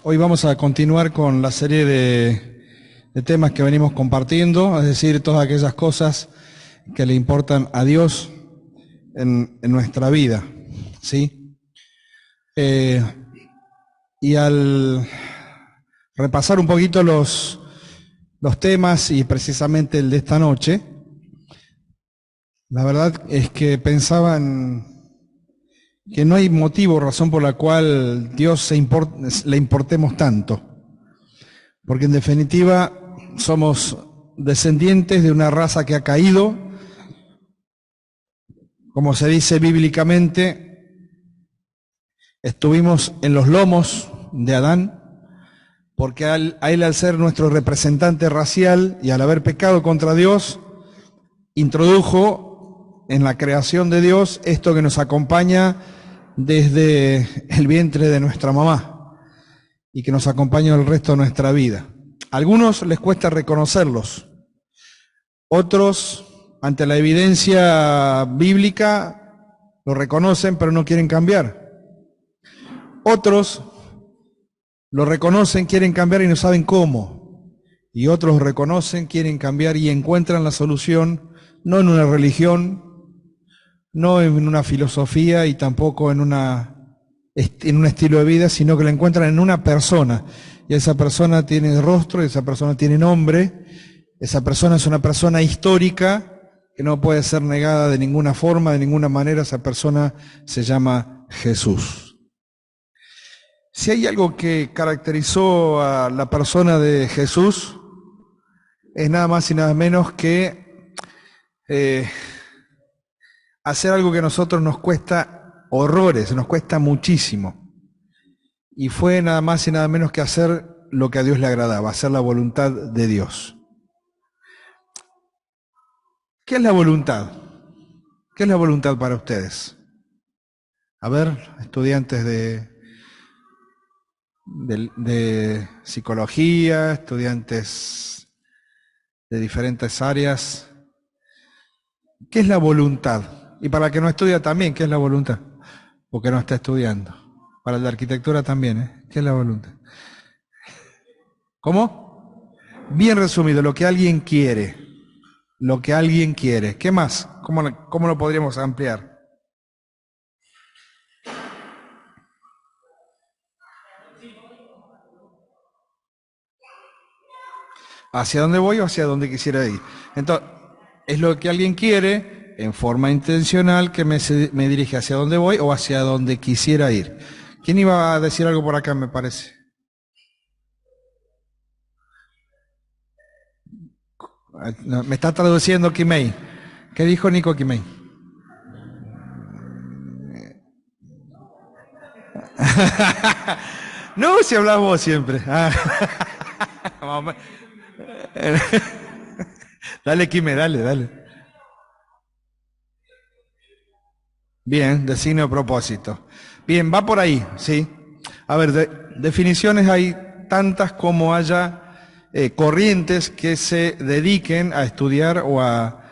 Hoy vamos a continuar con la serie de temas que venimos compartiendo, es decir, todas aquellas cosas que le importan a Dios en nuestra vida, ¿sí? Y al repasar un poquito los temas y precisamente el de esta noche, la verdad es que pensaban que no hay motivo o razón por la cual Dios le importemos tanto, porque en definitiva somos descendientes de una raza que ha caído, como se dice bíblicamente, estuvimos en los lomos de Adán, porque a él al ser nuestro representante racial y al haber pecado contra Dios, introdujo en la creación de Dios esto que nos acompaña desde el vientre de nuestra mamá y que nos acompaña el resto de nuestra vida. A algunos les cuesta reconocerlos, otros, ante la evidencia bíblica, lo reconocen pero no quieren cambiar. Otros lo reconocen, quieren cambiar y no saben cómo. Y otros reconocen, quieren cambiar y encuentran la solución no en una religión, no en una filosofía y tampoco en un estilo de vida, sino que la encuentran en una persona. Y esa persona tiene rostro, y esa persona tiene nombre, esa persona es una persona histórica que no puede ser negada de ninguna forma, de ninguna manera. Esa persona se llama Jesús. Si hay algo que caracterizó a la persona de Jesús, es nada más y nada menos que hacer algo que a nosotros nos cuesta horrores, nos cuesta muchísimo. Y fue nada más y nada menos que hacer lo que a Dios le agradaba, hacer la voluntad de Dios. ¿Qué es la voluntad? ¿Qué es la voluntad para ustedes? A ver, estudiantes de psicología, estudiantes de diferentes áreas. ¿Qué es la voluntad? Y para el que no estudia también, ¿qué es la voluntad? Porque no está estudiando. Para el de arquitectura también, ¿eh? ¿Qué es la voluntad? ¿Cómo? Bien resumido, lo que alguien quiere. Lo que alguien quiere. ¿Qué más? ¿Cómo lo podríamos ampliar? ¿Hacia dónde voy o hacia dónde quisiera ir? Entonces, es lo que alguien quiere en forma intencional que me dirige hacia dónde voy o hacia dónde quisiera ir. ¿Quién iba a decir algo por acá, me parece? No, me está traduciendo Kimei. ¿Qué dijo Nico Kimei? No, si hablas vos siempre. Dale, Kimei, dale. Bien, designio de propósito. Bien, va por ahí, ¿sí? A ver, definiciones hay tantas como haya corrientes que se dediquen a estudiar o a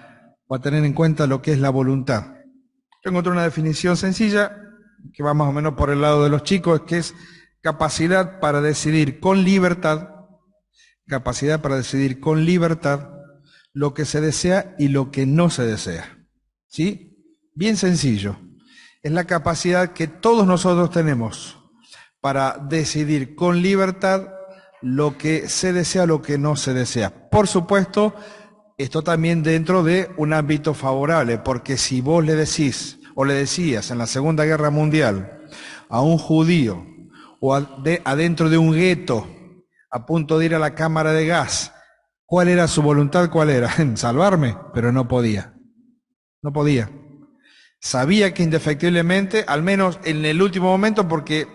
tener en cuenta lo que es la voluntad. Yo encontré una definición sencilla, que va más o menos por el lado de los chicos, que es capacidad para decidir con libertad lo que se desea y lo que no se desea. ¿Sí? Bien sencillo. Es la capacidad que todos nosotros tenemos para decidir con libertad lo que se desea, lo que no se desea. Por supuesto, esto también dentro de un ámbito favorable, porque si vos le decís o le decías en la Segunda Guerra Mundial a un judío o adentro de un gueto a punto de ir a la cámara de gas, ¿cuál era su voluntad? ¿Cuál era? Salvarme, pero no podía. No podía. Sabía que indefectiblemente, al menos en el último momento, porque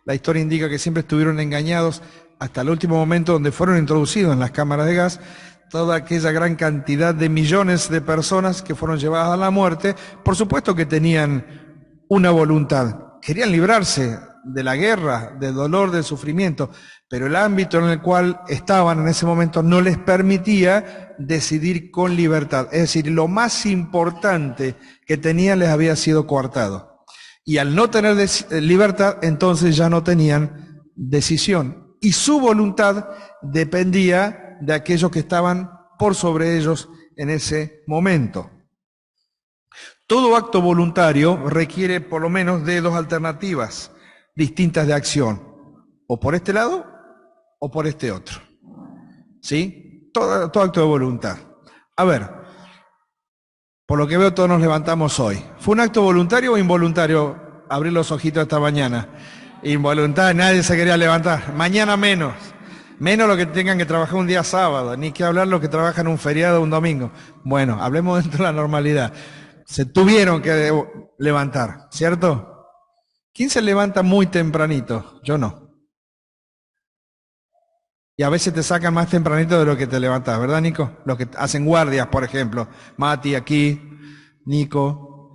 la historia indica que siempre estuvieron engañados hasta el último momento donde fueron introducidos en las cámaras de gas, toda aquella gran cantidad de millones de personas que fueron llevadas a la muerte, por supuesto que tenían una voluntad, querían librarse de la guerra, del dolor, del sufrimiento, pero el ámbito en el cual estaban en ese momento no les permitía decidir con libertad. Es decir, lo más importante que tenían les había sido coartado. Y al no tener libertad, entonces ya no tenían decisión. y su voluntad dependía de aquellos que estaban por sobre ellos en ese momento. Todo acto voluntario requiere por lo menos de dos alternativas distintas de acción, o por este lado o por este otro. ¿Sí? Todo acto de voluntad. A ver, por lo que veo todos nos levantamos hoy. ¿Fue un acto voluntario o involuntario abrir los ojitos esta mañana? Involuntario, nadie se quería levantar. Mañana menos. Menos los que tengan que trabajar un día sábado, ni que hablar los que trabajan un feriado o un domingo. Bueno, hablemos dentro de la normalidad. Se tuvieron que levantar, ¿cierto? ¿Quién se levanta muy tempranito? Yo no. Y a veces te sacan más tempranito de lo que te levantas, ¿verdad, Nico? Los que hacen guardias, por ejemplo. Mati aquí, Nico,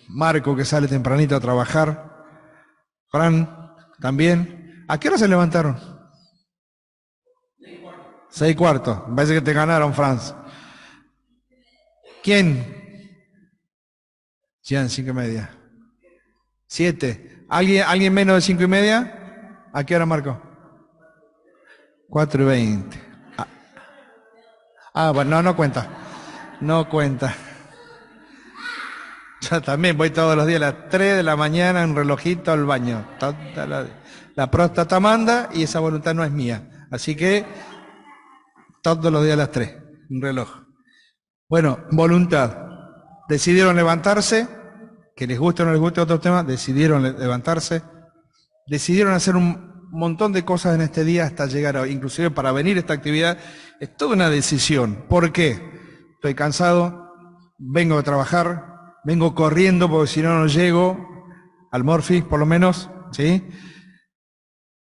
Marco que sale tempranito a trabajar, Fran también. ¿A qué hora se levantaron? 6:15. Parece que te ganaron, Franz. ¿Quién? 5:30. 7. ¿Alguien menos de 5:30? ¿A qué hora, Marco? 4:20. Bueno, no cuenta. No cuenta. Yo también voy todos los días a las 3 de la mañana en relojito al baño. La próstata manda y esa voluntad no es mía. Así que todos los días a las 3, un reloj. Bueno, voluntad. Decidieron levantarse, que les guste o no les guste otro tema, decidieron levantarse, decidieron hacer un montón de cosas en este día hasta llegar hoy, inclusive para venir a esta actividad, es toda una decisión. ¿Por qué? Estoy cansado, vengo a trabajar, vengo corriendo porque si no, no llego al Morphy, por lo menos, ¿sí?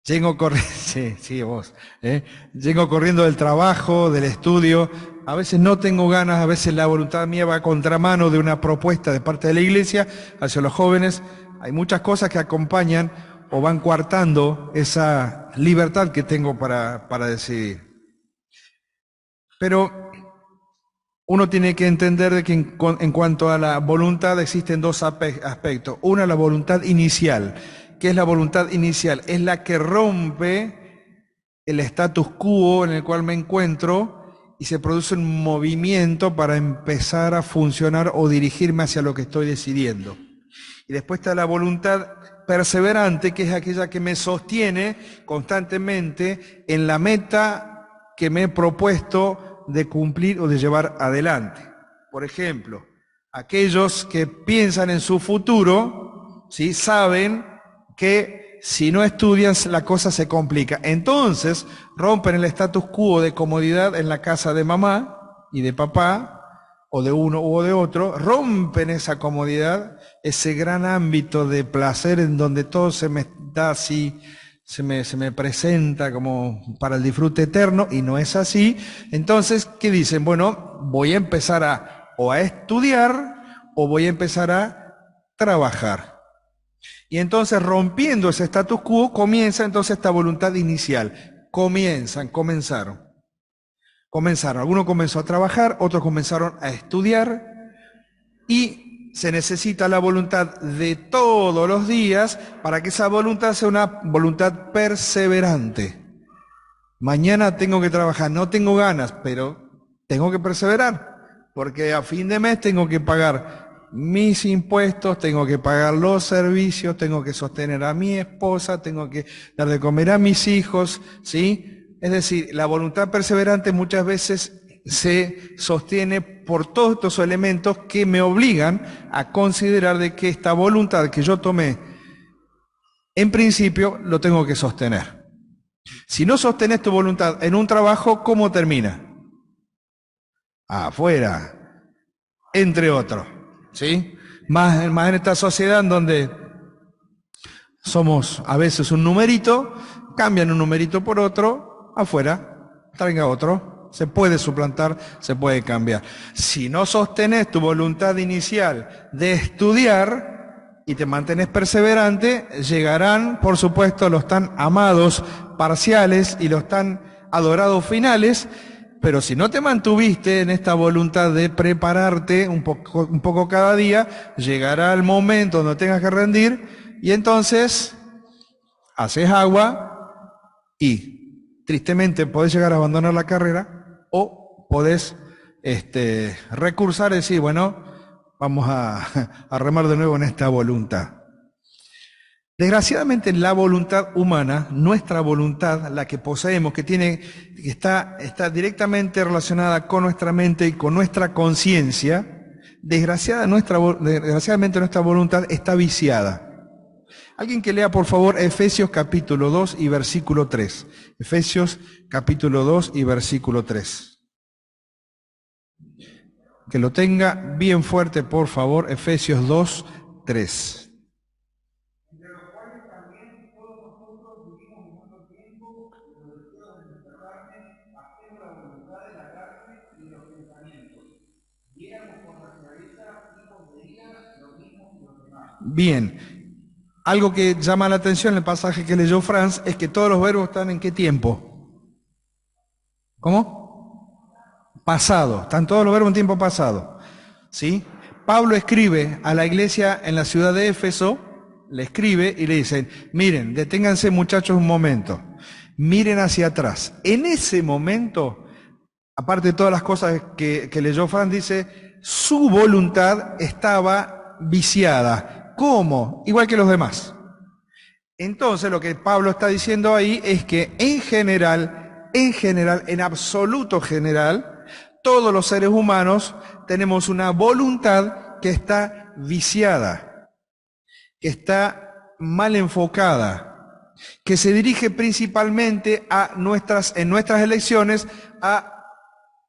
Llego corriendo, sí, vos, Llego corriendo del trabajo, del estudio, a veces no tengo ganas, a veces la voluntad mía va a contramano de una propuesta de parte de la iglesia hacia los jóvenes. Hay muchas cosas que acompañan o van coartando esa libertad que tengo para decidir. Pero uno tiene que entender de que en cuanto a la voluntad existen dos aspectos. Una, la voluntad inicial. ¿Qué es la voluntad inicial? Es la que rompe el status quo en el cual me encuentro y se produce un movimiento para empezar a funcionar o dirigirme hacia lo que estoy decidiendo. Y después está la voluntad perseverante, que es aquella que me sostiene constantemente en la meta que me he propuesto de cumplir o de llevar adelante. Por ejemplo, aquellos que piensan en su futuro, ¿sí?, saben que si no estudian la cosa se complica. Entonces rompen el status quo de comodidad en la casa de mamá y de papá, o de uno o de otro, rompen esa comodidad, ese gran ámbito de placer en donde todo se me da así, se me presenta como para el disfrute eterno, y no es así. Entonces, ¿qué dicen? Bueno, voy a empezar a estudiar o voy a empezar a trabajar. Y entonces, rompiendo ese status quo, comienza entonces esta voluntad inicial. Comenzaron. Algunos comenzó a trabajar, otros comenzaron a estudiar, y se necesita la voluntad de todos los días para que esa voluntad sea una voluntad perseverante. Mañana tengo que trabajar, no tengo ganas, pero tengo que perseverar, porque a fin de mes tengo que pagar mis impuestos, tengo que pagar los servicios, tengo que sostener a mi esposa, tengo que dar de comer a mis hijos, ¿sí? Es decir, la voluntad perseverante muchas veces se sostiene por todos estos elementos que me obligan a considerar de que esta voluntad que yo tomé, en principio, lo tengo que sostener. Si no sostenés tu voluntad en un trabajo, ¿cómo termina? Afuera, entre otros, ¿sí? Más en esta sociedad en donde somos a veces un numerito, cambian un numerito por otro, afuera, traiga otro, se puede suplantar, se puede cambiar. Si no sostenés tu voluntad inicial de estudiar y te mantenés perseverante, llegarán, por supuesto, los tan amados parciales y los tan adorados finales, pero si no te mantuviste en esta voluntad de prepararte un poco cada día, llegará el momento donde tengas que rendir y entonces haces agua, Y tristemente podés llegar a abandonar la carrera o podés recursar y decir, bueno, vamos a remar de nuevo en esta voluntad. Desgraciadamente la voluntad humana, nuestra voluntad, la que poseemos, que está directamente relacionada con nuestra mente y con nuestra conciencia, desgraciadamente nuestra voluntad está viciada. Alguien que lea por favor Efesios capítulo 2 y versículo 3. Efesios capítulo 2 y versículo 3. Que lo tenga bien fuerte por favor, Efesios 2, 3. Bien, algo que llama la atención en el pasaje que leyó Franz es que todos los verbos están ¿en qué tiempo? ¿Cómo? Pasado, están todos los verbos en tiempo pasado. ¿Sí? Pablo escribe a la iglesia en la ciudad de Éfeso, le escribe y le dicen, miren, deténganse muchachos un momento, miren hacia atrás. En ese momento, aparte de todas las cosas que leyó Franz, dice, su voluntad estaba viciada. ¿Cómo? Igual que los demás. Entonces lo que Pablo está diciendo ahí es que en general, en absoluto general, todos los seres humanos tenemos una voluntad que está viciada, que está mal enfocada, que se dirige principalmente en nuestras elecciones a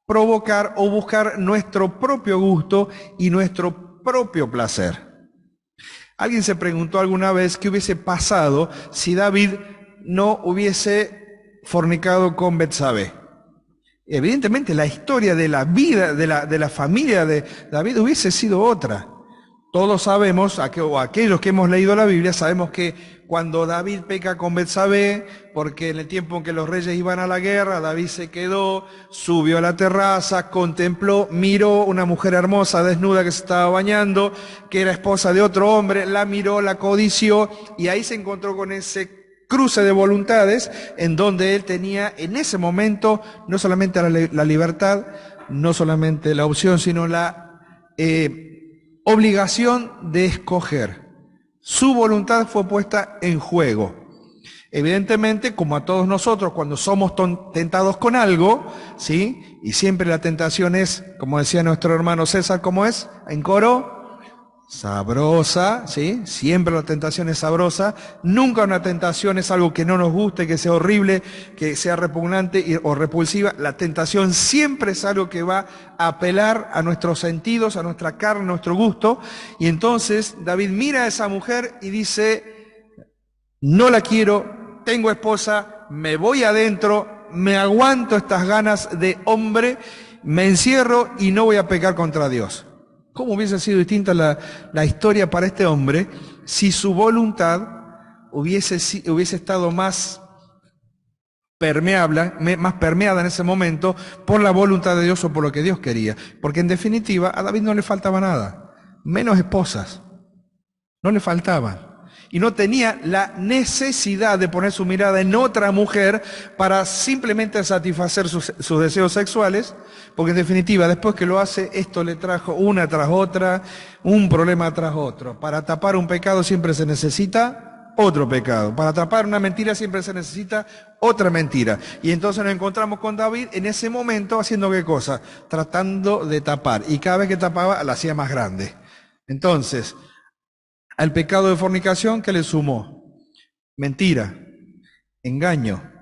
provocar o buscar nuestro propio gusto y nuestro propio placer. Alguien se preguntó alguna vez qué hubiese pasado si David no hubiese fornicado con Betsabé. Evidentemente la historia de la vida, de la familia de David hubiese sido otra. Todos sabemos, o aquellos que hemos leído la Biblia, sabemos que cuando David peca con Betsabé, porque en el tiempo en que los reyes iban a la guerra, David se quedó, subió a la terraza, contempló, miró una mujer hermosa, desnuda, que se estaba bañando, que era esposa de otro hombre, la miró, la codició, y ahí se encontró con ese cruce de voluntades, en donde él tenía en ese momento no solamente la libertad, no solamente la opción, sino la obligación de escoger. Su voluntad fue puesta en juego. Evidentemente, como a todos nosotros, cuando somos tentados con algo, ¿sí? Y siempre la tentación es, como decía nuestro hermano César, ¿cómo es? En coro, sabrosa, ¿sí? Siempre la tentación es sabrosa. Nunca una tentación es algo que no nos guste, que sea horrible, que sea repugnante o repulsiva. La tentación siempre es algo que va a apelar a nuestros sentidos, a nuestra carne, a nuestro gusto. Y entonces David mira a esa mujer y dice, no la quiero, tengo esposa, me voy adentro, me aguanto estas ganas de hombre, me encierro y no voy a pecar contra Dios. ¿Cómo hubiese sido distinta la historia para este hombre si su voluntad hubiese estado más permeada en ese momento por la voluntad de Dios o por lo que Dios quería? Porque en definitiva a David no le faltaba nada, menos esposas, no le faltaban. Y no tenía la necesidad de poner su mirada en otra mujer para simplemente satisfacer sus deseos sexuales, porque en definitiva, después que lo hace, esto le trajo una tras otra, un problema tras otro. Para tapar un pecado siempre se necesita otro pecado. Para tapar una mentira siempre se necesita otra mentira. Y entonces nos encontramos con David en ese momento haciendo ¿qué cosa? Tratando de tapar. Y cada vez que tapaba, la hacía más grande. Entonces, al pecado de fornicación, ¿qué le sumó? Mentira, engaño,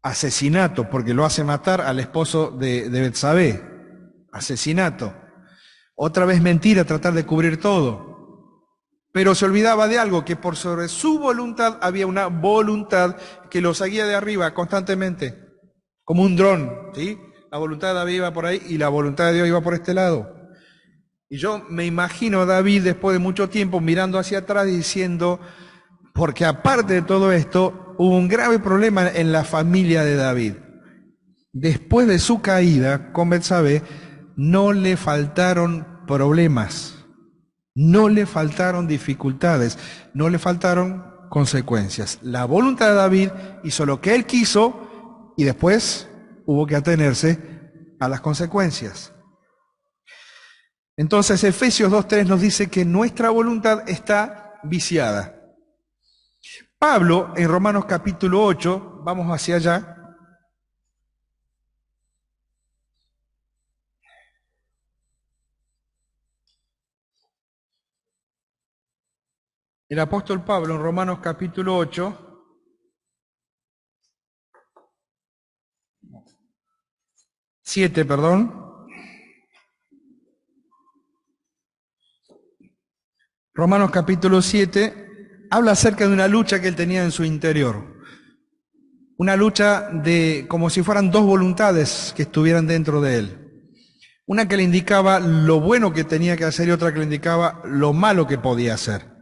asesinato, porque lo hace matar al esposo de Betsabé, asesinato. Otra vez mentira, tratar de cubrir todo. Pero se olvidaba de algo, que por sobre su voluntad había una voluntad que lo seguía de arriba constantemente, como un dron, ¿sí? La voluntad de David iba por ahí y la voluntad de Dios iba por este lado. Y yo me imagino a David después de mucho tiempo mirando hacia atrás diciendo, porque aparte de todo esto, hubo un grave problema en la familia de David. Después de su caída con Betsabé, no le faltaron problemas, no le faltaron dificultades, no le faltaron consecuencias. La voluntad de David hizo lo que él quiso y después hubo que atenerse a las consecuencias. Entonces Efesios 2:3 nos dice que nuestra voluntad está viciada. Pablo en Romanos capítulo 8, vamos hacia allá. El apóstol Pablo en Romanos capítulo 8, Romanos capítulo 7, habla acerca de una lucha que él tenía en su interior. Una lucha de como si fueran dos voluntades que estuvieran dentro de él. Una que le indicaba lo bueno que tenía que hacer y otra que le indicaba lo malo que podía hacer.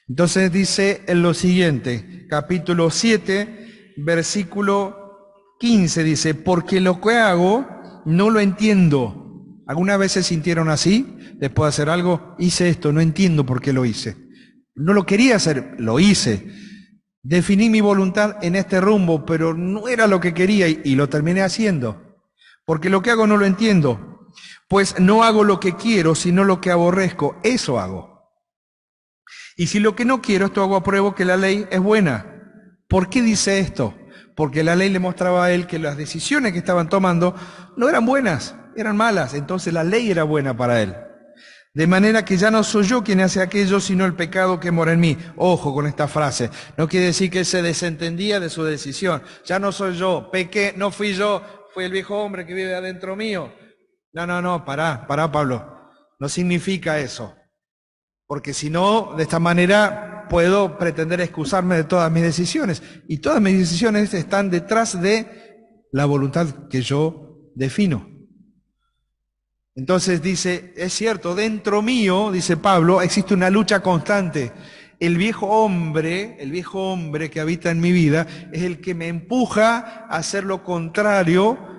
Entonces dice en lo siguiente, capítulo 7, versículo 15, dice, porque lo que hago no lo entiendo. ¿Alguna vez se sintieron así? Después de hacer algo, hice esto, no entiendo por qué lo hice. No lo quería hacer, lo hice. Definí mi voluntad en este rumbo, pero no era lo que quería y lo terminé haciendo. Porque lo que hago no lo entiendo. Pues no hago lo que quiero, sino lo que aborrezco. Eso hago. Y si lo que no quiero, esto hago apruebo que la ley es buena. ¿Por qué dice esto? Porque la ley le mostraba a él que las decisiones que estaban tomando no eran buenas, eran malas. Entonces la ley era buena para él. De manera que ya no soy yo quien hace aquello, sino el pecado que mora en mí. Ojo con esta frase. No quiere decir que él se desentendía de su decisión. Ya no soy yo, pequé, no fui yo, fue el viejo hombre que vive adentro mío. No, pará, Pablo. No significa eso. Porque si no, de esta manera puedo pretender excusarme de todas mis decisiones. Y todas mis decisiones están detrás de la voluntad que yo defino. Entonces dice, es cierto, dentro mío, dice Pablo, existe una lucha constante. El viejo hombre que habita en mi vida, es el que me empuja a hacer lo contrario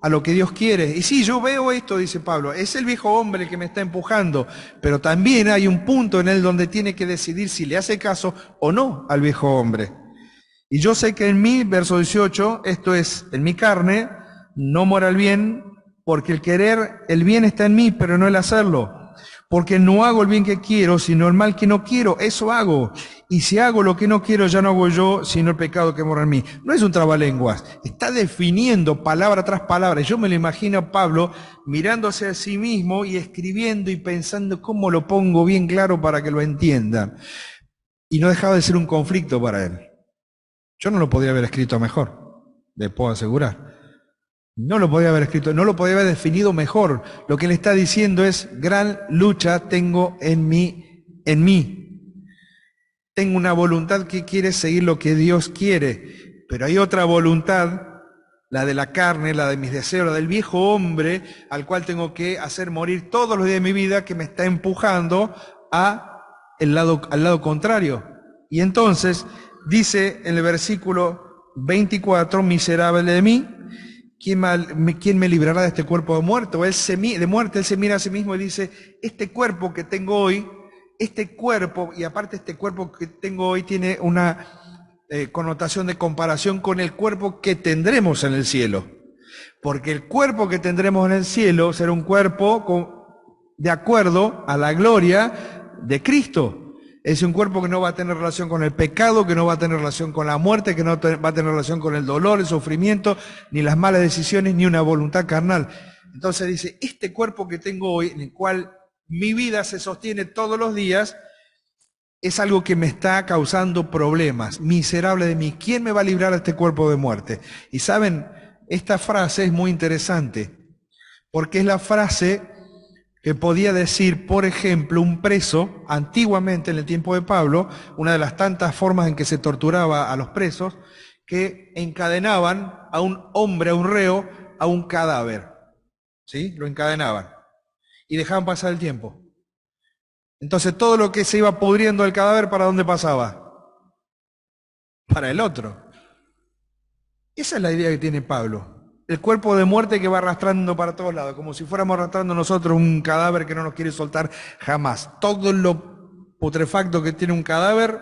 a lo que Dios quiere. Y sí, yo veo esto, dice Pablo, es el viejo hombre el que me está empujando, pero también hay un punto en él donde tiene que decidir si le hace caso o no al viejo hombre. Y yo sé que en mí, verso 18, esto es, en mi carne, no mora el bien, porque el querer, el bien está en mí, pero no el hacerlo. Porque no hago el bien que quiero, sino el mal que no quiero, eso hago. Y si hago lo que no quiero, ya no hago yo, sino el pecado que mora en mí. No es un trabalenguas, está definiendo palabra tras palabra. Yo me lo imagino a Pablo mirándose a sí mismo y escribiendo y pensando cómo lo pongo bien claro para que lo entiendan. Y no dejaba de ser un conflicto para él. Yo no lo podría haber escrito mejor, les puedo asegurar. No lo podía haber escrito, no lo podía haber definido mejor. Lo que le está diciendo es, gran lucha tengo en mí. Tengo una voluntad que quiere seguir lo que Dios quiere, pero hay otra voluntad, la de la carne, la de mis deseos, la del viejo hombre, al cual tengo que hacer morir todos los días de mi vida, que me está empujando al lado contrario. Y entonces, dice en el versículo 24, miserable de mí, ¿quién me librará de este cuerpo de muerte? Él se mira a sí mismo y dice, este cuerpo que tengo hoy, este cuerpo, y aparte este cuerpo que tengo hoy tiene una connotación de comparación con el cuerpo que tendremos en el cielo. Porque el cuerpo que tendremos en el cielo será un cuerpo de acuerdo a la gloria de Cristo. Es un cuerpo que no va a tener relación con el pecado, que no va a tener relación con la muerte, que no va a tener relación con el dolor, el sufrimiento, ni las malas decisiones, ni una voluntad carnal. Entonces dice, este cuerpo que tengo hoy, en el cual mi vida se sostiene todos los días, es algo que me está causando problemas. Miserable de mí, ¿quién me va a librar de este cuerpo de muerte? Y saben, esta frase es muy interesante, porque es la frase que podía decir, por ejemplo, un preso, antiguamente en el tiempo de Pablo, una de las tantas formas en que se torturaba a los presos, que encadenaban a un hombre, a un reo, a un cadáver. ¿Sí? Lo encadenaban. Y dejaban pasar el tiempo. Entonces todo lo que se iba pudriendo del cadáver, ¿para dónde pasaba? Para el otro. Esa es la idea que tiene Pablo. El cuerpo de muerte que va arrastrando para todos lados, como si fuéramos arrastrando nosotros un cadáver que no nos quiere soltar jamás. Todo lo putrefacto que tiene un cadáver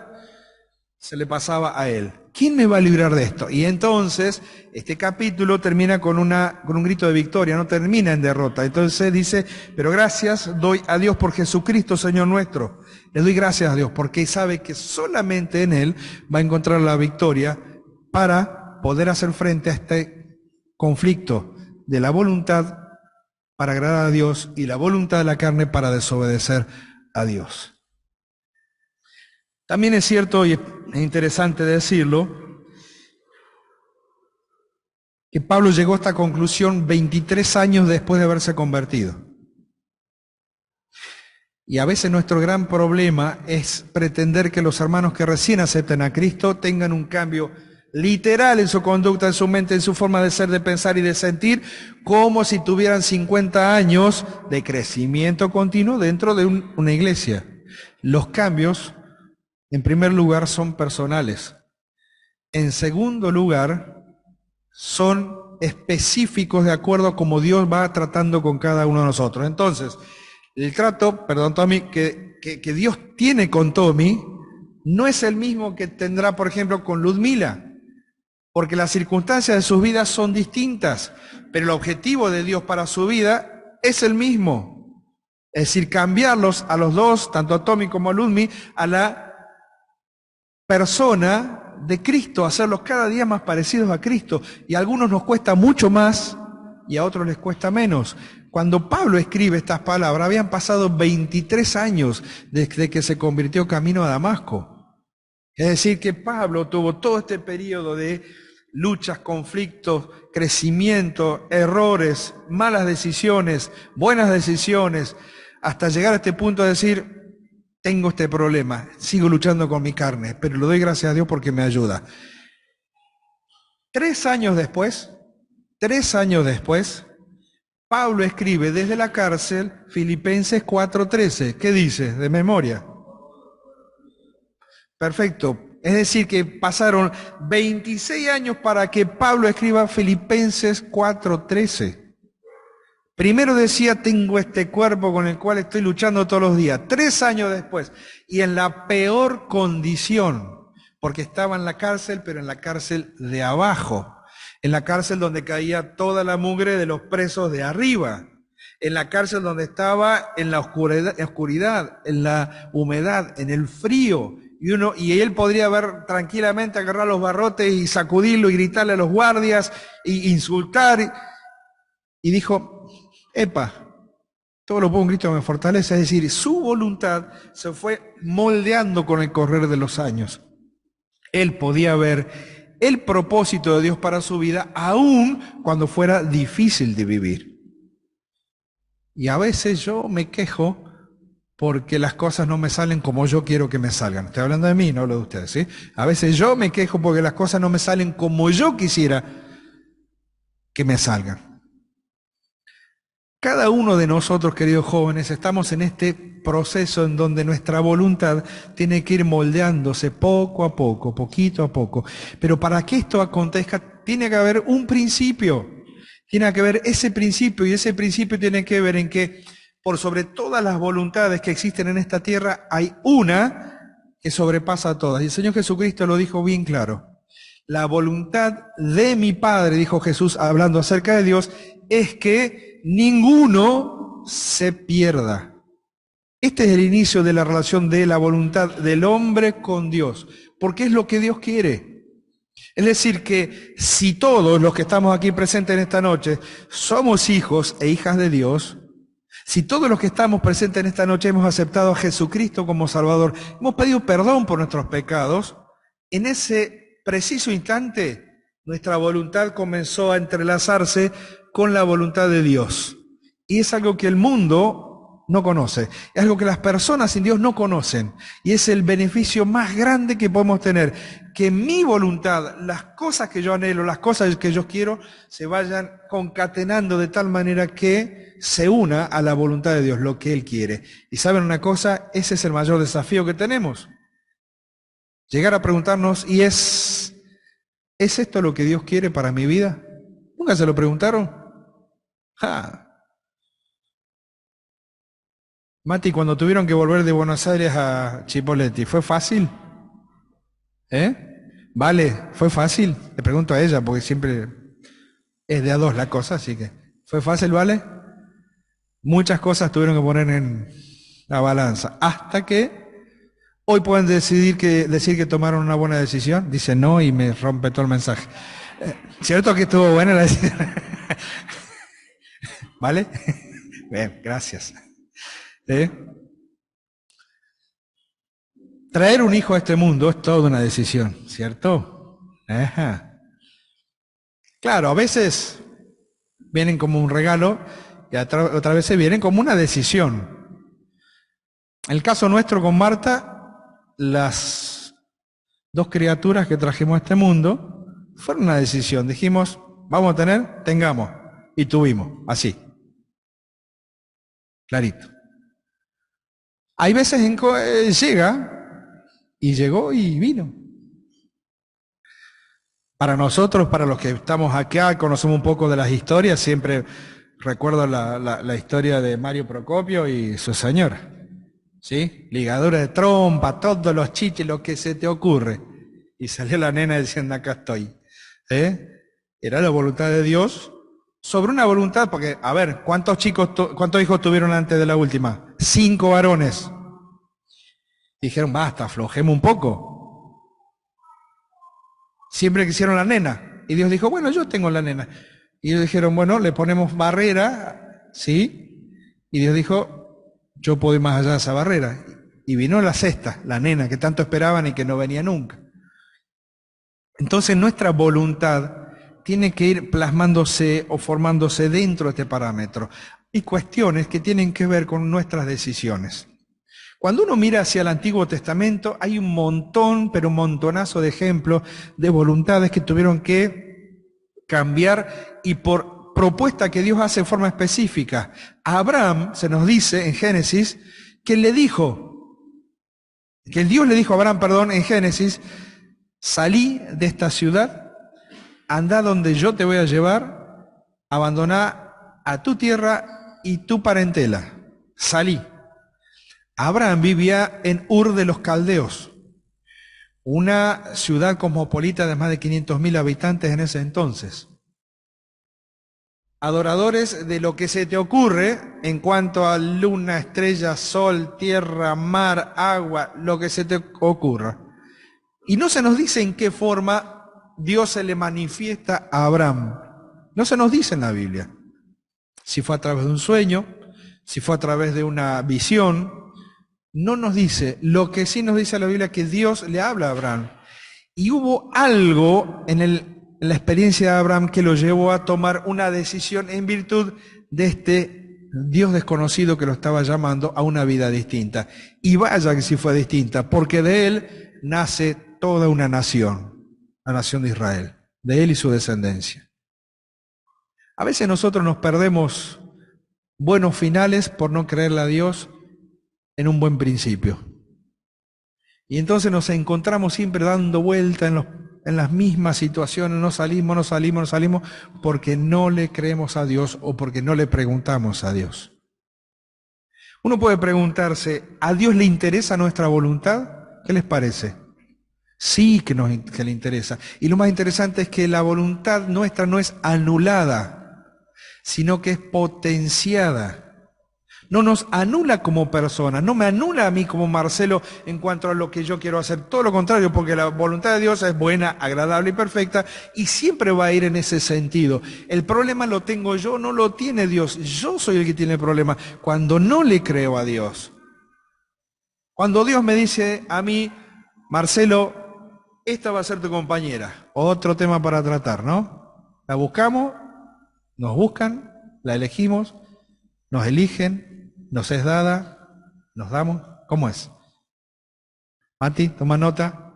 se le pasaba a él. ¿Quién me va a librar de esto? Y entonces, este capítulo termina con un grito de victoria, no termina en derrota. Entonces dice, pero gracias doy a Dios por Jesucristo, Señor nuestro. Le doy gracias a Dios, porque sabe que solamente en Él va a encontrar la victoria para poder hacer frente a este conflicto de la voluntad para agradar a Dios y la voluntad de la carne para desobedecer a Dios. También es cierto, y es interesante decirlo, que Pablo llegó a esta conclusión 23 años después de haberse convertido. Y a veces nuestro gran problema es pretender que los hermanos que recién aceptan a Cristo tengan un cambio literal en su conducta, en su mente, en su forma de ser, de pensar y de sentir, como si tuvieran 50 años de crecimiento continuo dentro de una iglesia. Los cambios, en primer lugar, son personales. En segundo lugar, son específicos de acuerdo a cómo Dios va tratando con cada uno de nosotros. Entonces, el trato, perdón Tommy, que Dios tiene con Tommy no es el mismo que tendrá, por ejemplo, con Ludmila, porque las circunstancias de sus vidas son distintas, pero el objetivo de Dios para su vida es el mismo. Es decir, cambiarlos a los dos, tanto a Tommy como a Ludmi, a la persona de Cristo, hacerlos cada día más parecidos a Cristo. Y a algunos nos cuesta mucho más y a otros les cuesta menos. Cuando Pablo escribe estas palabras, habían pasado 23 años desde que se convirtió camino a Damasco. Es decir, que Pablo tuvo todo este periodo de luchas, conflictos, crecimiento, errores, malas decisiones, buenas decisiones, hasta llegar a este punto de decir, tengo este problema, sigo luchando con mi carne, pero le doy gracias a Dios porque me ayuda. 3 años después, Pablo escribe desde la cárcel Filipenses 4:13. ¿Qué dice? De memoria. Perfecto. Es decir, que pasaron 26 años para que Pablo escriba Filipenses 4:13. Primero decía, tengo este cuerpo con el cual estoy luchando todos los días. 3 años después, y en la peor condición, porque estaba en la cárcel, pero en la cárcel de abajo, en la cárcel donde caía toda la mugre de los presos de arriba, en la cárcel donde estaba en la oscuridad, en la humedad, en el frío, y él podría haber tranquilamente agarrar los barrotes y sacudirlo y gritarle a los guardias e insultar, y dijo, epa, todo lo pongo un grito que me fortalece, es decir, su voluntad se fue moldeando con el correr de los años. Él podía ver el propósito de Dios para su vida, aun cuando fuera difícil de vivir. Y a veces yo me quejo porque las cosas no me salen como yo quiero que me salgan. Estoy hablando de mí, no hablo de ustedes, ¿sí? A veces yo me quejo porque las cosas no me salen como yo quisiera que me salgan. Cada uno de nosotros, queridos jóvenes, estamos en este proceso en donde nuestra voluntad tiene que ir moldeándose poco a poco, poquito a poco. Pero para que esto acontezca, tiene que haber un principio. Tiene que haber ese principio, y ese principio tiene que ver en que por sobre todas las voluntades que existen en esta tierra, hay una que sobrepasa a todas. Y el Señor Jesucristo lo dijo bien claro. La voluntad de mi Padre, dijo Jesús hablando acerca de Dios, es que ninguno se pierda. Este es el inicio de la relación de la voluntad del hombre con Dios, porque es lo que Dios quiere. Es decir, que si todos los que estamos aquí presentes en esta noche somos hijos e hijas de Dios, si todos los que estamos presentes en esta noche hemos aceptado a Jesucristo como Salvador, hemos pedido perdón por nuestros pecados, en ese preciso instante nuestra voluntad comenzó a entrelazarse con la voluntad de Dios. Y es algo que el mundo no conoce, es algo que las personas sin Dios no conocen. Y es el beneficio más grande que podemos tener, que mi voluntad, las cosas que yo anhelo, las cosas que yo quiero, se vayan concatenando de tal manera que se una a la voluntad de Dios, lo que Él quiere. Y ¿saben una cosa? Ese es el mayor desafío que tenemos. Llegar a preguntarnos, ¿y es esto lo que Dios quiere para mi vida? ¿Nunca se lo preguntaron? ¡Ja! Mati, cuando tuvieron que volver de Buenos Aires a Chipoleti, ¿fue fácil? ¿Vale? ¿Fue fácil? Le pregunto a ella, porque siempre es de a dos la cosa, así que ¿fue fácil, vale? Muchas cosas tuvieron que poner en la balanza, hasta que hoy pueden decir que tomaron una buena decisión. Dice no y me rompe todo el mensaje. ¿Cierto que estuvo buena la decisión? ¿Vale? Bien, gracias. Traer un hijo a este mundo es toda una decisión, ¿cierto? Ajá. Claro, a veces vienen como un regalo y otras veces vienen como una decisión. En el caso nuestro con Marta, las dos criaturas que trajimos a este mundo fueron una decisión. Dijimos, vamos a tener, tengamos. Y tuvimos, así. Clarito. Hay veces en que llega, y llegó y vino. Para nosotros, para los que estamos acá, conocemos un poco de las historias, siempre recuerdo la historia de Mario Procopio y su señora. ¿Sí? Ligadura de trompa, todos los chiches, lo que se te ocurre. Y salió la nena diciendo, acá estoy. Era la voluntad de Dios sobre una voluntad, porque, a ver, ¿cuántos hijos tuvieron antes de la última? 5 varones. Dijeron, basta, aflojemos un poco. Siempre quisieron la nena. Y Dios dijo, bueno, yo tengo la nena. Y ellos dijeron, bueno, le ponemos barrera, ¿sí? Y Dios dijo, yo puedo ir más allá de esa barrera. Y vino la sexta, la nena, que tanto esperaban y que no venía nunca. Entonces nuestra voluntad tiene que ir plasmándose o formándose dentro de este parámetro. Y cuestiones que tienen que ver con nuestras decisiones. Cuando uno mira hacia el Antiguo Testamento, hay un montón, pero un montonazo de ejemplos de voluntades que tuvieron que cambiar y por propuesta que Dios hace en forma específica. A Abraham, se nos dice en Génesis, que el Dios le dijo a Abraham, en Génesis, salí de esta ciudad, anda donde yo te voy a llevar, abandoná a tu tierra y tu parentela. Salí. Abraham vivía en Ur de los Caldeos, una ciudad cosmopolita de más de 500.000 habitantes en ese entonces. Adoradores de lo que se te ocurre en cuanto a luna, estrella, sol, tierra, mar, agua, lo que se te ocurra. Y no se nos dice en qué forma Dios se le manifiesta a Abraham. No se nos dice en la Biblia. Si fue a través de un sueño, si fue a través de una visión, no nos dice. Lo que sí nos dice la Biblia es que Dios le habla a Abraham. Y hubo algo en la experiencia de Abraham que lo llevó a tomar una decisión en virtud de este Dios desconocido que lo estaba llamando a una vida distinta. Y vaya que sí fue distinta, porque de él nace toda una nación, la nación de Israel, de él y su descendencia. A veces nosotros nos perdemos buenos finales por no creerle a Dios en un buen principio. Y entonces nos encontramos siempre dando vuelta en las mismas situaciones, no salimos, porque no le creemos a Dios o porque no le preguntamos a Dios. Uno puede preguntarse, ¿a Dios le interesa nuestra voluntad? ¿Qué les parece? Sí que le interesa. Y lo más interesante es que la voluntad nuestra no es anulada, sino que es potenciada. No nos anula como persona, no me anula a mí como Marcelo en cuanto a lo que yo quiero hacer. Todo lo contrario, porque la voluntad de Dios es buena, agradable y perfecta y siempre va a ir en ese sentido. El problema lo tengo yo, no lo tiene Dios. Yo soy el que tiene el problema cuando no le creo a Dios. Cuando Dios me dice a mí, Marcelo, esta va a ser tu compañera. Otro tema para tratar, ¿no? La buscamos, nos buscan, la elegimos, nos eligen. ¿Nos es dada? ¿Nos damos? ¿Cómo es? Mati, toma nota.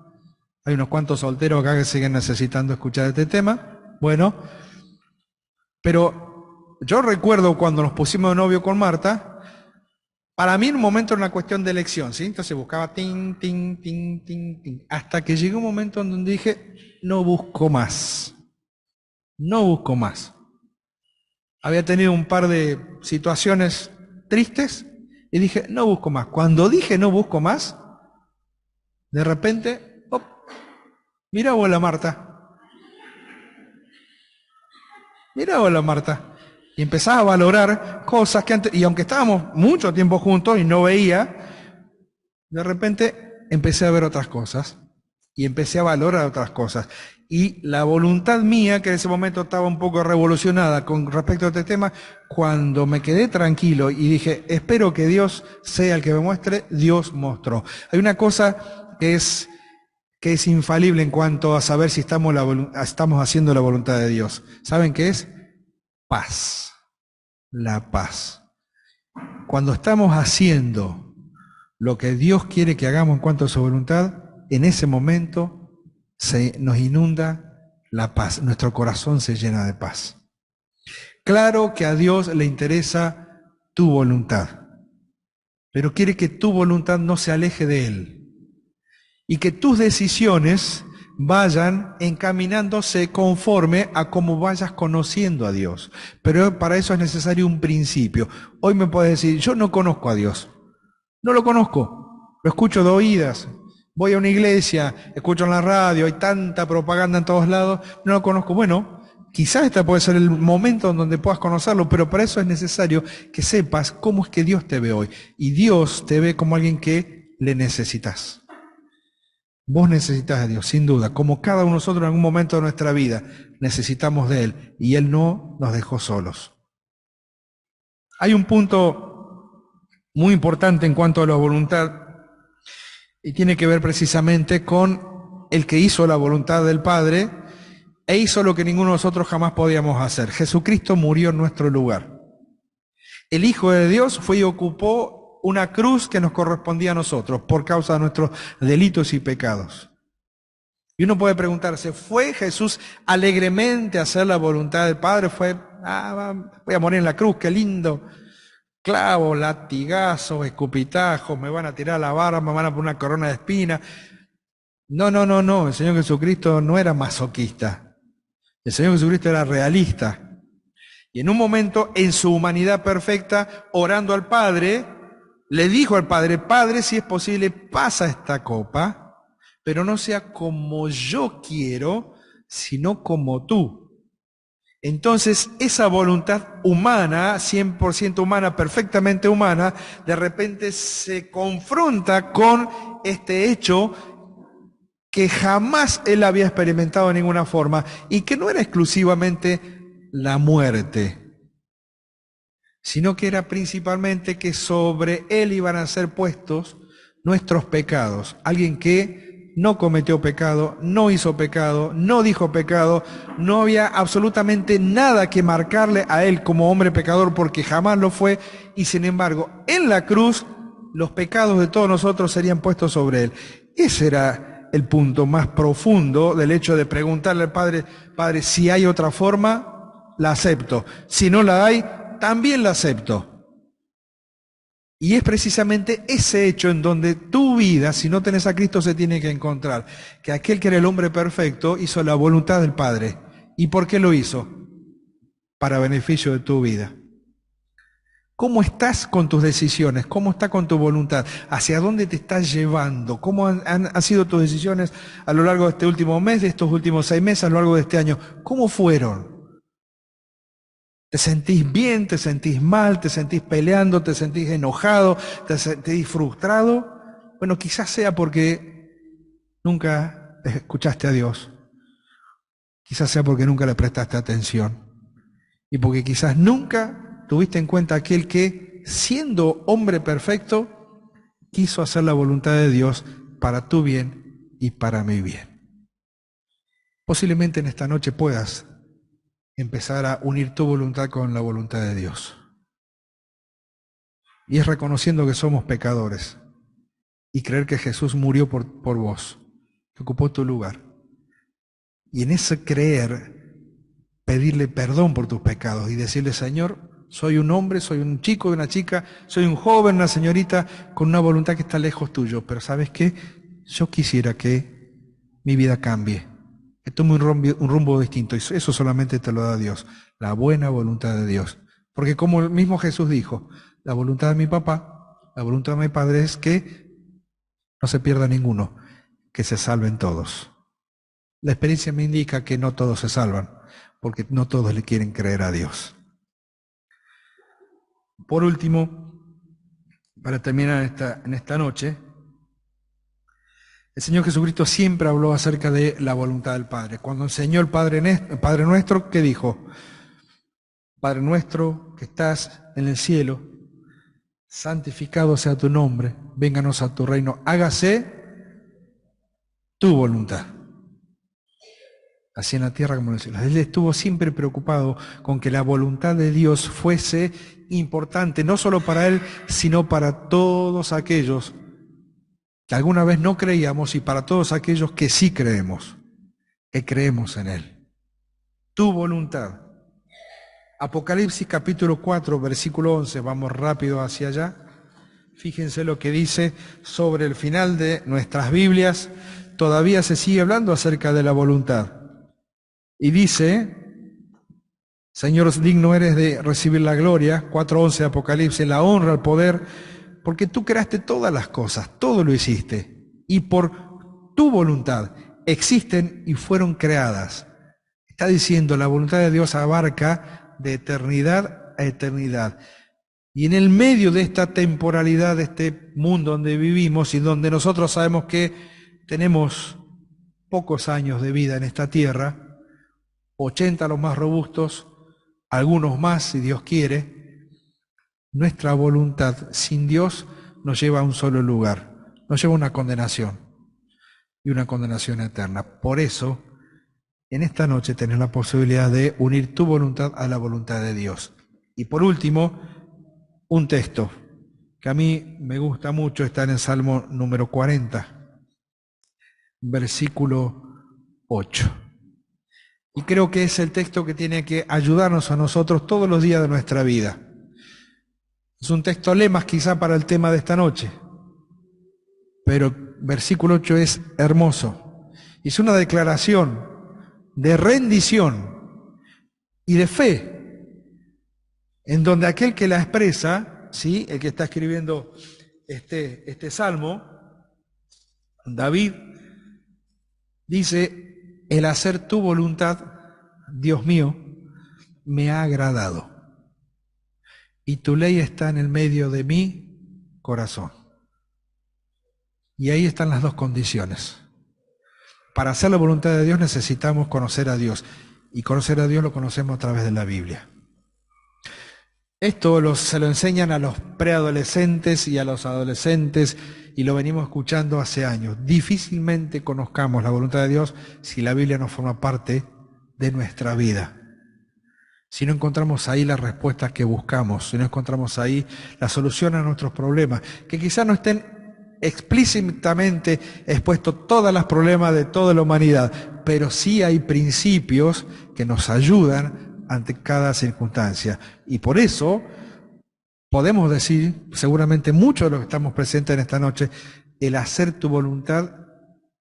Hay unos cuantos solteros acá que siguen necesitando escuchar este tema. Bueno, pero yo recuerdo cuando nos pusimos de novio con Marta, para mí en un momento era una cuestión de elección, ¿sí? Entonces buscaba tin, tin, tin, tin, tin, hasta que llegó un momento en donde dije, no busco más. No busco más. Había tenido un par de situaciones tristes y dije, no busco más. Cuando dije no busco más, de repente, ¡op!, Mirá vos la Marta, mirá vos la Marta. Y empezás a valorar cosas que antes, y aunque estábamos mucho tiempo juntos y no veía, de repente empecé a ver otras cosas y empecé a valorar otras cosas. Y la voluntad mía, que en ese momento estaba un poco revolucionada con respecto a este tema, cuando me quedé tranquilo y dije, espero que Dios sea el que me muestre, Dios mostró. Hay una cosa que es infalible en cuanto a saber si estamos haciendo la voluntad de Dios. ¿Saben qué es? Paz. La paz. Cuando estamos haciendo lo que Dios quiere que hagamos en cuanto a su voluntad, en ese momento nos inunda la paz, nuestro corazón se llena de paz. Claro que a Dios le interesa tu voluntad, pero quiere que tu voluntad no se aleje de Él y que tus decisiones vayan encaminándose conforme a cómo vayas conociendo a Dios. Pero para eso es necesario un principio. Hoy me puedes decir, yo no conozco a Dios. No lo conozco, lo escucho de oídas. Voy a una iglesia, escucho en la radio, hay tanta propaganda en todos lados, no lo conozco. Bueno, quizás este puede ser el momento en donde puedas conocerlo, pero para eso es necesario que sepas cómo es que Dios te ve hoy. Y Dios te ve como alguien que le necesitas. Vos necesitas a Dios, sin duda, como cada uno de nosotros en algún momento de nuestra vida necesitamos de Él, y Él no nos dejó solos. Hay un punto muy importante en cuanto a la voluntad, y tiene que ver precisamente con el que hizo la voluntad del Padre e hizo lo que ninguno de nosotros jamás podíamos hacer. Jesucristo murió en nuestro lugar. El Hijo de Dios fue y ocupó una cruz que nos correspondía a nosotros por causa de nuestros delitos y pecados. Y uno puede preguntarse, ¿fue Jesús alegremente a hacer la voluntad del Padre? Fue, voy a morir en la cruz, qué lindo. Clavos, latigazos, escupitajos, me van a tirar la barba, me van a poner una corona de espinas. No, no, no, no. El Señor Jesucristo no era masoquista. El Señor Jesucristo era realista. Y en un momento, en su humanidad perfecta, orando al Padre, le dijo al Padre, Padre, si es posible, pasa esta copa, pero no sea como yo quiero, sino como tú. Entonces, esa voluntad humana, 100% humana, perfectamente humana, de repente se confronta con este hecho que jamás él había experimentado de ninguna forma y que no era exclusivamente la muerte, sino que era principalmente que sobre él iban a ser puestos nuestros pecados. Alguien que no cometió pecado, no hizo pecado, no dijo pecado, no había absolutamente nada que marcarle a él como hombre pecador porque jamás lo fue, y sin embargo, en la cruz los pecados de todos nosotros serían puestos sobre él. Ese era el punto más profundo del hecho de preguntarle al Padre, Padre, si hay otra forma, la acepto. Si no la hay, también la acepto. Y es precisamente ese hecho en donde tu vida, si no tenés a Cristo, se tiene que encontrar. Que aquel que era el hombre perfecto hizo la voluntad del Padre. ¿Y por qué lo hizo? Para beneficio de tu vida. ¿Cómo estás con tus decisiones? ¿Cómo estás con tu voluntad? ¿Hacia dónde te estás llevando? ¿Cómo han sido tus decisiones a lo largo de este último mes, de estos últimos 6 meses, a lo largo de este año? ¿Cómo fueron? ¿Te sentís bien? ¿Te sentís mal? ¿Te sentís peleando? ¿Te sentís enojado? ¿Te sentís frustrado? Bueno, quizás sea porque nunca escuchaste a Dios. Quizás sea porque nunca le prestaste atención. Y porque quizás nunca tuviste en cuenta aquel que, siendo hombre perfecto, quiso hacer la voluntad de Dios para tu bien y para mi bien. Posiblemente en esta noche puedas empezar a unir tu voluntad con la voluntad de Dios. Y es reconociendo que somos pecadores y creer que Jesús murió por vos, que ocupó tu lugar. Y en ese creer, pedirle perdón por tus pecados y decirle, Señor, soy un hombre, soy un chico y una chica, soy un joven, una señorita con una voluntad que está lejos tuyo, pero ¿sabes qué? Yo quisiera que mi vida cambie, que tome un rumbo distinto, y eso solamente te lo da Dios, la buena voluntad de Dios. Porque como el mismo Jesús dijo, la voluntad de mi papá, la voluntad de mi padre es que no se pierda ninguno, que se salven todos. la experiencia me indica que no todos se salvan, porque no todos le quieren creer a Dios. Por último, para terminar en esta noche, el Señor Jesucristo siempre habló acerca de la voluntad del Padre. Cuando enseñó el Padre Nuestro, ¿qué dijo? Padre nuestro que estás en el cielo, santificado sea tu nombre, vénganos a tu reino, hágase tu voluntad. Así en la tierra como en el cielo. Él estuvo siempre preocupado con que la voluntad de Dios fuese importante, no solo para él, sino para todos aquellos que alguna vez no creíamos y para todos aquellos que sí creemos, que creemos en él. Tu voluntad. Apocalipsis capítulo 4, versículo 11, vamos rápido hacia allá. Fíjense lo que dice sobre el final de nuestras Biblias, todavía se sigue hablando acerca de la voluntad. Y dice, Señor, digno eres de recibir la gloria, 4:11 de Apocalipsis, la honra, el poder, porque tú creaste todas las cosas, todo lo hiciste, y por tu voluntad existen y fueron creadas. Está diciendo, la voluntad de Dios abarca de eternidad a eternidad. Y en el medio de esta temporalidad, de este mundo donde vivimos y donde nosotros sabemos que tenemos pocos años de vida en esta tierra, 80 los más robustos, algunos más si Dios quiere, nuestra voluntad sin Dios nos lleva a un solo lugar, nos lleva a una condenación y una condenación eterna. Por eso, en esta noche tenés la posibilidad de unir tu voluntad a la voluntad de Dios. Y por último, un texto que a mí me gusta mucho, está en el Salmo número 40, versículo 8. Y creo que es el texto que tiene que ayudarnos a nosotros todos los días de nuestra vida. Es un texto lemas quizá para el tema de esta noche, pero versículo 8 es hermoso. Es una declaración de rendición y de fe, en donde aquel que la expresa, ¿sí?, el que está escribiendo este salmo, David, dice, el hacer tu voluntad, Dios mío, me ha agradado, y tu ley está en el medio de mi corazón. Y ahí están las dos condiciones. Para hacer la voluntad de Dios necesitamos conocer a Dios, y conocer a Dios lo conocemos a través de la Biblia. Esto se lo enseñan a los preadolescentes y a los adolescentes, y lo venimos escuchando hace años. Difícilmente conozcamos la voluntad de Dios si la Biblia no forma parte de nuestra vida. Si no encontramos ahí las respuestas que buscamos, si no encontramos ahí la solución a nuestros problemas, que quizás no estén explícitamente expuestos todos los problemas de toda la humanidad, pero sí hay principios que nos ayudan ante cada circunstancia. Y por eso podemos decir, seguramente muchos de los que estamos presentes en esta noche, el hacer tu voluntad,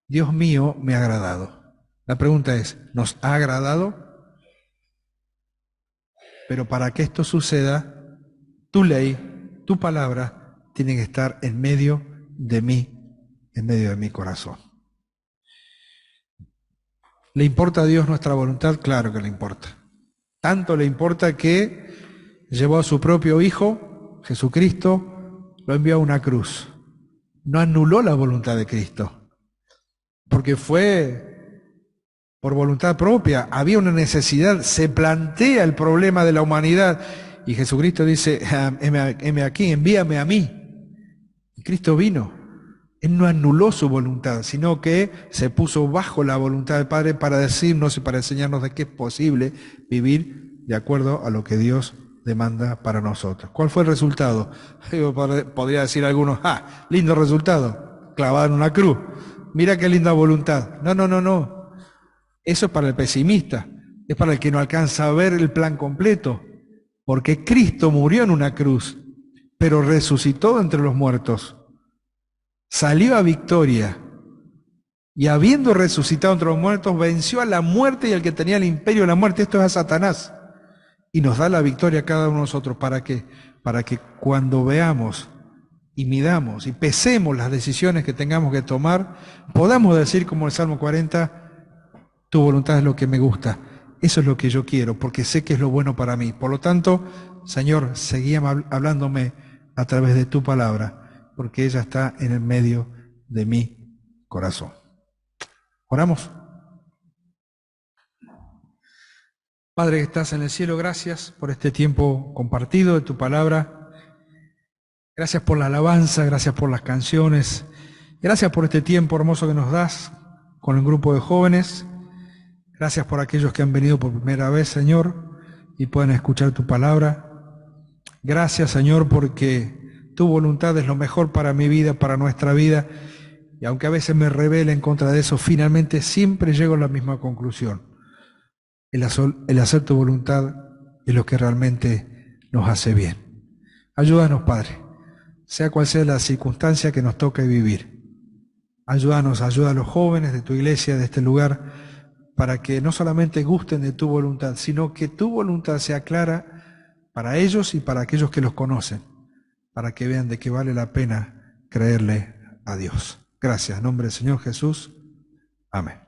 Dios mío, me ha agradado. La pregunta es, ¿nos ha agradado? Pero para que esto suceda, tu ley, tu palabra, tiene que estar en medio de mí, en medio de mi corazón. ¿Le importa a Dios nuestra voluntad? Claro que le importa. Tanto le importa que llevó a su propio Hijo, Jesucristo, lo envió a una cruz. No anuló la voluntad de Cristo, porque fue por voluntad propia, había una necesidad, se plantea el problema de la humanidad, y Jesucristo dice, heme aquí, envíame a mí. Y Cristo vino. Él no anuló su voluntad, sino que se puso bajo la voluntad del Padre para decirnos y para enseñarnos de que es posible vivir de acuerdo a lo que Dios demanda para nosotros. ¿Cuál fue el resultado? Podría decir algunos, lindo resultado, clavado en una cruz. Mira qué linda voluntad. No. Eso es para el pesimista, es para el que no alcanza a ver el plan completo, porque Cristo murió en una cruz, pero resucitó entre los muertos, salió a victoria, y habiendo resucitado entre los muertos, venció a la muerte y al que tenía el imperio de la muerte, esto es a Satanás, y nos da la victoria a cada uno de nosotros. ¿Para qué? Para que cuando veamos y midamos y pesemos las decisiones que tengamos que tomar, podamos decir como el Salmo 40, Tu voluntad es lo que me gusta. Eso es lo que yo quiero, porque sé que es lo bueno para mí. Por lo tanto, Señor, seguí hablándome a través de tu palabra, porque ella está en el medio de mi corazón. ¿Oramos? Padre que estás en el cielo, gracias por este tiempo compartido de tu palabra. Gracias por la alabanza, gracias por las canciones. Gracias por este tiempo hermoso que nos das con el grupo de jóvenes. Gracias por aquellos que han venido por primera vez, Señor, y pueden escuchar tu palabra. Gracias, Señor, porque tu voluntad es lo mejor para mi vida, para nuestra vida. Y aunque a veces me rebele en contra de eso, finalmente siempre llego a la misma conclusión. El hacer tu voluntad es lo que realmente nos hace bien. Ayúdanos, Padre, sea cual sea la circunstancia que nos toque vivir. Ayúdanos, ayuda a los jóvenes de tu iglesia, de este lugar, para que no solamente gusten de tu voluntad, sino que tu voluntad sea clara para ellos y para aquellos que los conocen, para que vean de que vale la pena creerle a Dios. Gracias, en nombre del Señor Jesús. Amén.